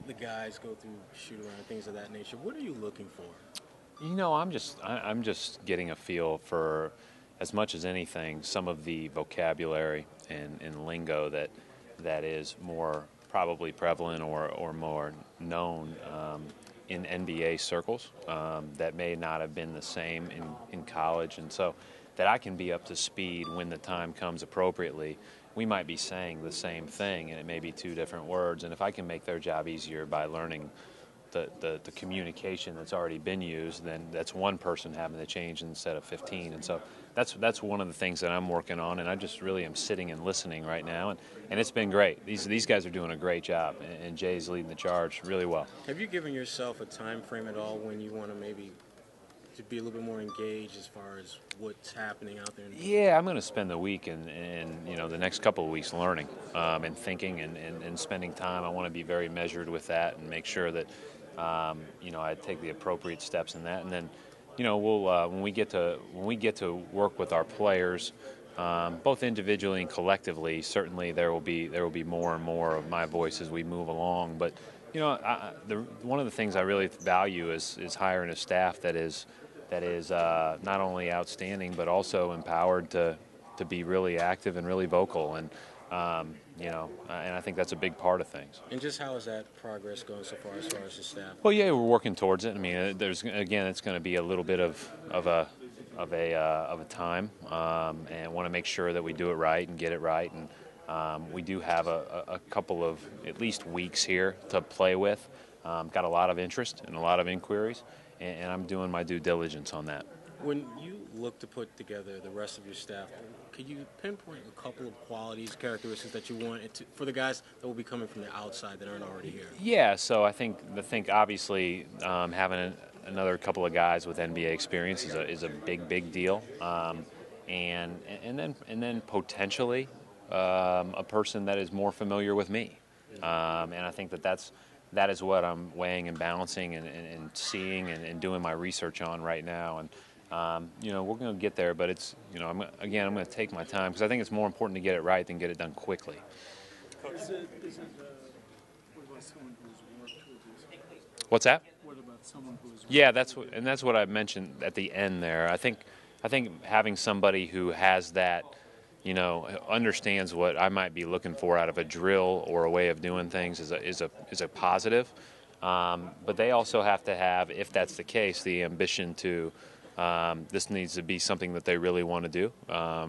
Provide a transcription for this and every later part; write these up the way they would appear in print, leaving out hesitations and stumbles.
the guys go through shoot-around, things of that nature. What are you looking for? I'm just getting a feel for, as much as anything, some of the vocabulary and lingo that is more probably prevalent or more known in NBA circles that may not have been the same in college, and so that I can be up to speed when the time comes appropriately. We might be saying the same thing, and it may be two different words, and if I can make their job easier by learning the communication that's already been used, then that's one person having to change instead of 15. And so that's one of the things that I'm working on, and I just really am sitting and listening right now, and it's been great. These guys are doing a great job, and Jay's leading the charge really well. Have you given yourself a time frame at all when you want to maybe to be a little bit more engaged as far as what's happening out there? Yeah, I'm going to spend the week and the next couple of weeks learning and thinking and spending time. I want to be very measured with that and make sure that I take the appropriate steps in that, and then we'll when we get to work with our players, both individually and collectively. Certainly, there will be more and more of my voice as we move along. But one of the things I really value is hiring a staff that is not only outstanding but also empowered to be really active and really vocal, and and I think that's a big part of things. And just how is that progress going so far as the staff? Well, yeah, we're working towards it. I mean, it's going to be a little bit of a time, and want to make sure that we do it right and get it right. And we do have a couple of at least weeks here to play with. Got a lot of interest and a lot of inquiries, and I'm doing my due diligence on that. When you look to put together the rest of your staff, could you pinpoint a couple of qualities, characteristics that you want for the guys that will be coming from the outside that aren't already here? Yeah, so I think obviously having another couple of guys with NBA experience is a big deal, and then potentially a person that is more familiar with me, and I think that is what I'm weighing and balancing and seeing and doing my research on right now. And we're going to get there, but it's I'm going to take my time because I think it's more important to get it right than get it done quickly. What about someone who's worked with these? What's that? What about someone who's Yeah, that's what I mentioned at the end there. I think having somebody who has that, understands what I might be looking for out of a drill or a way of doing things is a positive. But they also have to have, if that's the case, the ambition to. This needs to be something that they really want to do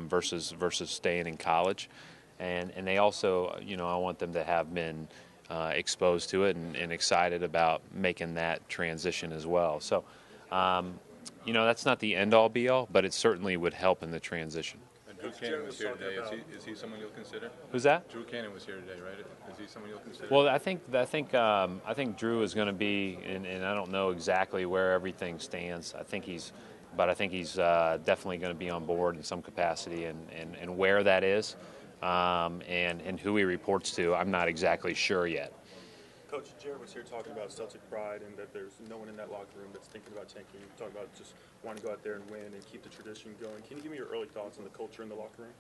versus staying in college, and they also, I want them to have been exposed to it and excited about making that transition as well. So, that's not the end all be all, but it certainly would help in the transition. And Drew Cannon was here today. Is he someone you'll consider? Who's that? Drew Cannon was here today, right? Is he someone you'll consider? Well, I think Drew is going to be, and I don't know exactly where everything stands. I think he's definitely going to be on board in some capacity, and where that is, and who he reports to, I'm not exactly sure yet. Coach, Jared was here talking about Celtic pride and that there's no one in that locker room that's thinking about tanking. You're talking about just wanting to go out there and win and keep the tradition going. Can you give me your early thoughts on the culture in the locker room?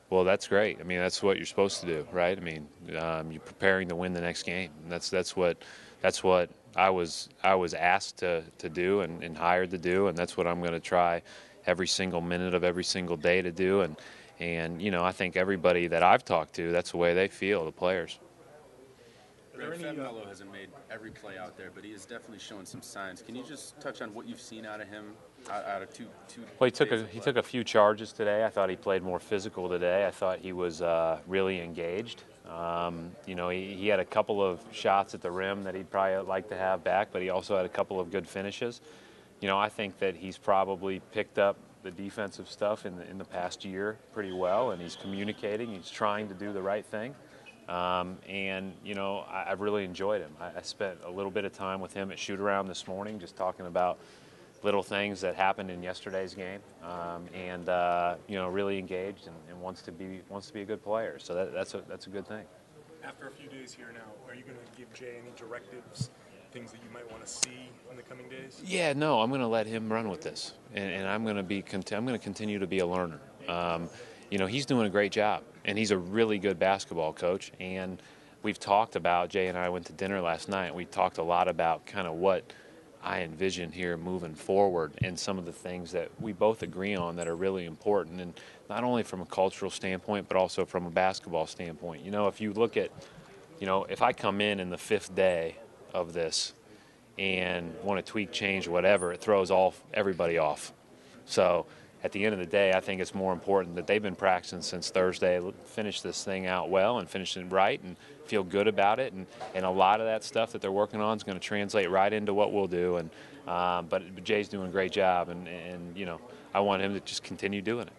Well, that's great. I mean, that's what you're supposed to do, right? I mean, you're preparing to win the next game. That's what I was asked to do and hired to do, and that's what I'm going to try every single minute of every single day to do. And I think everybody that I've talked to, that's the way they feel, the players. Red Fabmello hasn't made every play out there, but he is definitely showing some signs. Can you just touch on what you've seen out of him out of two? Well, he took a few charges today. I thought he played more physical today. I thought he was really engaged. He had a couple of shots at the rim that he'd probably like to have back, but he also had a couple of good finishes. I think that he's probably picked up the defensive stuff in the past year pretty well, and he's communicating. He's trying to do the right thing. I've really enjoyed him. I spent a little bit of time with him at shoot-around this morning just talking about little things that happened in yesterday's game, really engaged and wants to be a good player. So that's a good thing. After a few days here now, are you going to give Jay any directives, things that you might want to see in the coming days? Yeah, no, I'm going to let him run with this, and I'm going to continue to be a learner. He's doing a great job, and he's a really good basketball coach, and we've talked about, Jay and I went to dinner last night, we talked a lot about kind of what I envision here moving forward and some of the things that we both agree on that are really important, and not only from a cultural standpoint but also from a basketball standpoint. You know, if you look at, you know, if I come in the 5th day of this and want to tweak, change, whatever, it throws everybody off. So at the end of the day, I think it's more important that they've been practicing since Thursday, finish this thing out well and finish it right and feel good about it. And a lot of that stuff that they're working on is going to translate right into what we'll do. And but Jay's doing a great job, and you know, I want him to just continue doing it.